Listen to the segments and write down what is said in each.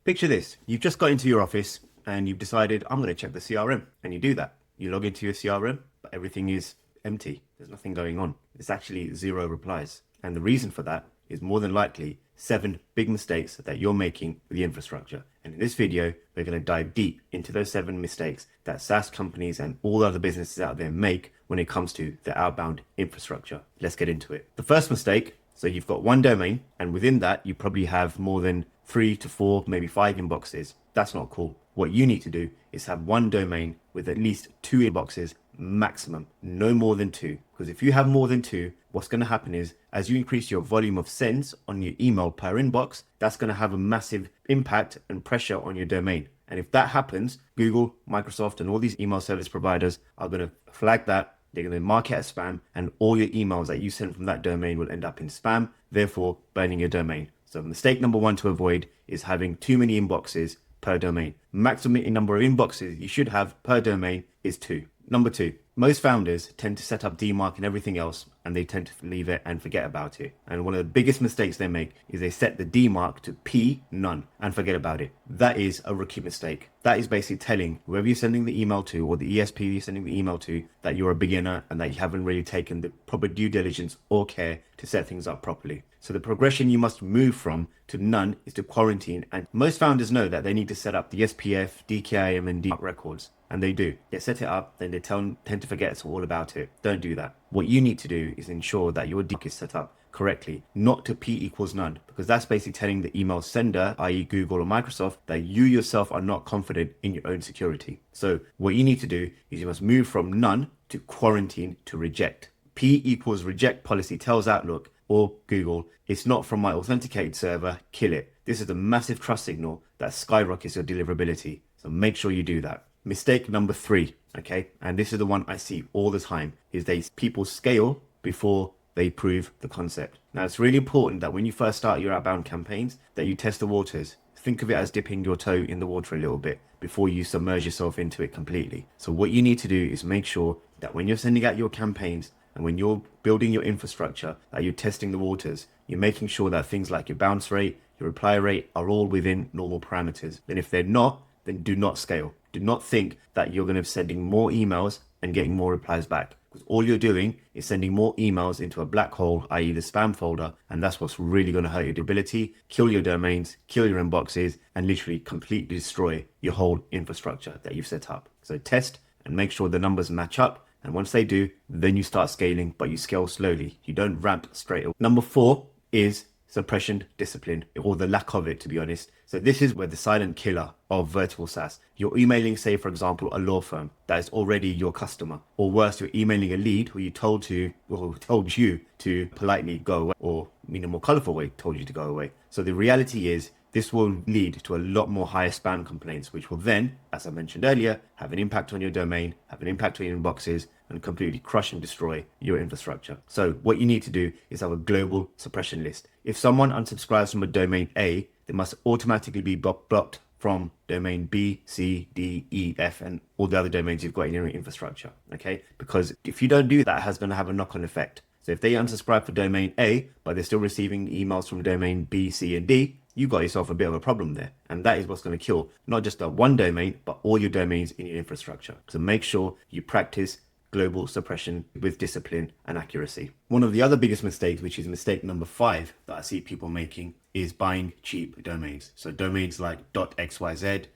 Picture this, you've just got into your office and you've decided, I'm going to check the CRM. And you do that. You log into your CRM, but everything is empty. There's nothing going on. It's actually zero replies. And the reason for that is more than likely 7 big mistakes that you're making with the infrastructure. And in this video, we're going to dive deep into those 7 mistakes that SaaS companies and all other businesses out there make when it comes to the outbound infrastructure. Let's get into it. The first mistake, so you've got one domain, and within that, you probably have more than 3 to 4, maybe 5 inboxes. That's not cool. What you need to do is have one domain with at least 2 inboxes maximum, no more than 2. Because if you have more than 2, what's going to happen is as you increase your volume of sends on your email per inbox, that's going to have a massive impact and pressure on your domain. And if that happens, Google, Microsoft, and all these email service providers are going to flag that. They're going to mark it as spam, and all your emails that you send from that domain will end up in spam, therefore burning your domain. So mistake number 1 to avoid is having too many inboxes per domain. Maximum number of inboxes you should have per domain is 2. Number 2, most founders tend to set up DMARC and everything else, and they tend to leave it and forget about it. And one of the biggest mistakes they make is they set the DMARC to P, none, and forget about it. That is a rookie mistake. That is basically telling whoever you're sending the email to, or the ESP you're sending the email to, that you're a beginner and that you haven't really taken the proper due diligence or care to set things up properly. So the progression you must move from to none is to quarantine. And most founders know that they need to set up the SPF, DKIM, and DMARC records. And they do. They set it up, then they tend to forget all about it. Don't do that. What you need to do is ensure that your DMARC is set up correctly, not to P equals none, because that's basically telling the email sender, i.e. Google or Microsoft, that you yourself are not confident in your own security. So what you need to do is you must move from none to quarantine to reject. P equals reject policy tells Outlook or Google, it's not from my authenticated server, kill it. This is a massive trust signal that skyrockets your deliverability. So make sure you do that. Mistake number 3, okay, and this is the one I see all the time, is people scale before they prove the concept. Now, it's really important that when you first start your outbound campaigns, that you test the waters. Think of it as dipping your toe in the water a little bit before you submerge yourself into it completely. So what you need to do is make sure that when you're sending out your campaigns and when you're building your infrastructure, that you're testing the waters. You're making sure that things like your bounce rate, your reply rate are all within normal parameters. And if they're not, then do not scale. Do not think that you're going to be sending more emails and getting more replies back, because all you're doing is sending more emails into a black hole, i.e. the spam folder, and that's what's really going to hurt your ability, kill your domains, kill your inboxes, and literally completely destroy your whole infrastructure that you've set up. So test and make sure the numbers match up, and once they do, then you start scaling, but you scale slowly. You don't ramp straight away. Number 4 is suppression discipline, or the lack of it, to be honest. So this is where the silent killer of vertical SaaS. You're emailing, say, for example, a law firm that is already your customer, or worse, you're emailing a lead who told you to politely go away, or in a more colorful way, told you to go away. So the reality is, this will lead to a lot more higher spam complaints, which will then, as I mentioned earlier, have an impact on your domain, have an impact on your inboxes, and completely crush and destroy your infrastructure. So what you need to do is have a global suppression list. If someone unsubscribes from a domain A, they must automatically be blocked from domain B, C, D, E, F, and all the other domains you've got in your infrastructure, okay? Because if you don't do that, it's going to have a knock-on effect. So if they unsubscribe for domain A, but they're still receiving emails from domain B, C, and D, you got yourself a bit of a problem there. And that is what's going to kill not just that one domain, but all your domains in your infrastructure. So make sure you practice global suppression with discipline and accuracy. One of the other biggest mistakes, which is mistake number 5 that I see people making, is buying cheap domains. So domains like .xyz,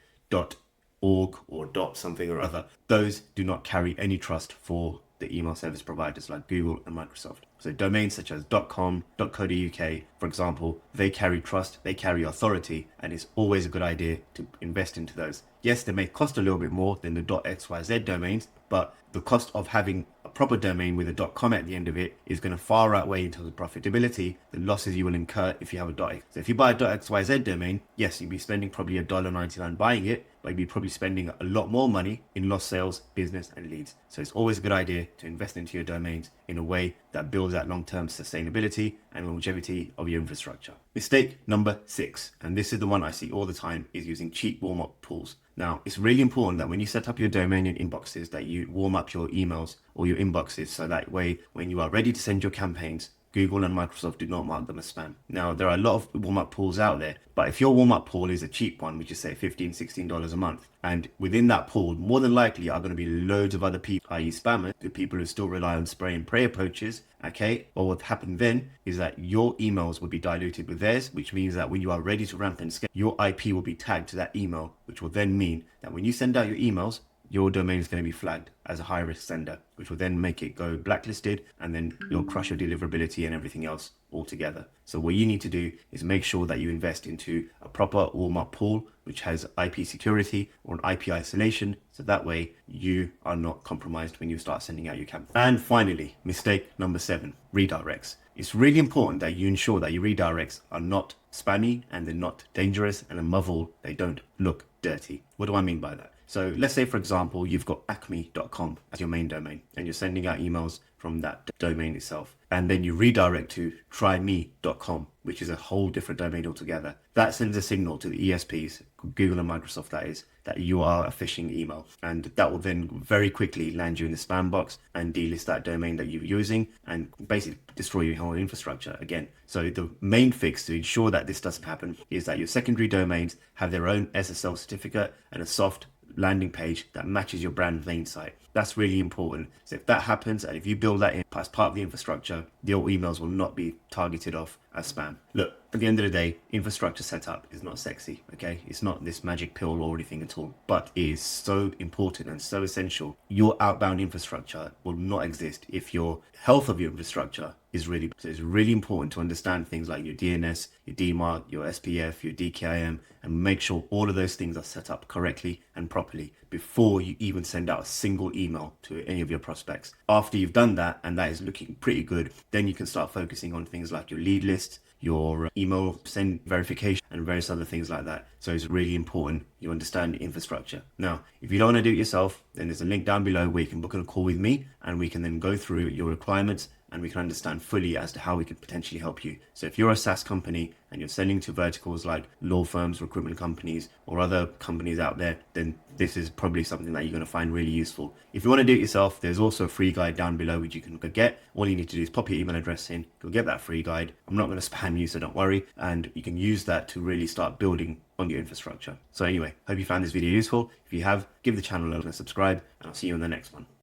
.org, or .something or other, those do not carry any trust for the email service providers like Google and Microsoft. So domains such as .com, .co.uk, for example, they carry trust, they carry authority, and it's always a good idea to invest into those. Yes, they may cost a little bit more than the .xyz domains, but the cost of having a proper domain with a .com at the end of it is going to far outweigh in terms of profitability the losses you will incur if you have a .x. So if you buy a .xyz domain, yes, you'll be spending probably $1.99 buying it, but you'll be probably spending a lot more money in lost sales, business, and leads. So it's always a good idea to invest into your domains in a way that builds that long-term sustainability and longevity of your infrastructure. Mistake number 6, and this is the one I see all the time, is using cheap warm-up tools. Now, it's really important that when you set up your domain and inboxes, that you warm up your emails or your inboxes, so that way, when you are ready to send your campaigns, Google and Microsoft do not mark them as spam. Now, there are a lot of warm-up pools out there, but if your warm-up pool is a cheap one, which is say $15, $16 a month, and within that pool, more than likely are going to be loads of other people, i.e. spammers, the people who still rely on spray and pray approaches, okay? Well, what happened then is that your emails will be diluted with theirs, which means that when you are ready to ramp and scale, your IP will be tagged to that email, which will then mean that when you send out your emails, your domain is going to be flagged as a high risk sender, which will then make it go blacklisted, and then you'll crush your deliverability and everything else altogether. So what you need to do is make sure that you invest into a proper warm-up pool, which has IP security or an IP isolation. So that way you are not compromised when you start sending out your campaign. And finally, mistake number 7, redirects. It's really important that you ensure that your redirects are not spammy and they're not dangerous, and above all, they don't look dirty. What do I mean by that? So let's say, for example, you've got acme.com as your main domain and you're sending out emails from that domain itself. And then you redirect to tryme.com, which is a whole different domain altogether. That sends a signal to the ESPs, Google and Microsoft that is, that you are a phishing email. And that will then very quickly land you in the spam box and delist that domain that you're using and basically destroy your whole infrastructure again. So the main fix to ensure that this doesn't happen is that your secondary domains have their own SSL certificate and a soft landing page that matches your brand main site. That's really important. So if that happens, and if you build that in as part of the infrastructure, your emails will not be targeted off as spam. Look, at the end of the day, infrastructure setup is not sexy, okay? It's not this magic pill or anything at all, but it is so important and so essential. Your outbound infrastructure will not exist if your health of your infrastructure is really, so it's really important to understand things like your DNS, your DMARC, your SPF, your DKIM, and make sure all of those things are set up correctly and properly before you even send out a single email to any of your prospects. After you've done that, and that is looking pretty good, then you can start focusing on things like your lead list, your email send verification, and various other things like that. So it's really important you understand the infrastructure. Now, if you don't want to do it yourself, then there's a link down below where you can book a call with me and we can then go through your requirements and we can understand fully as to how we could potentially help you. So if you're a SaaS company and you're selling to verticals like law firms, recruitment companies, or other companies out there, then this is probably something that you're going to find really useful. If you want to do it yourself, there's also a free guide down below which you can get. All you need to do is pop your email address in, you'll get that free guide. I'm not going to spam you, so don't worry. And you can use that to really start building on your infrastructure. So anyway, hope you found this video useful. If you have, give the channel a subscribe, and I'll see you in the next one.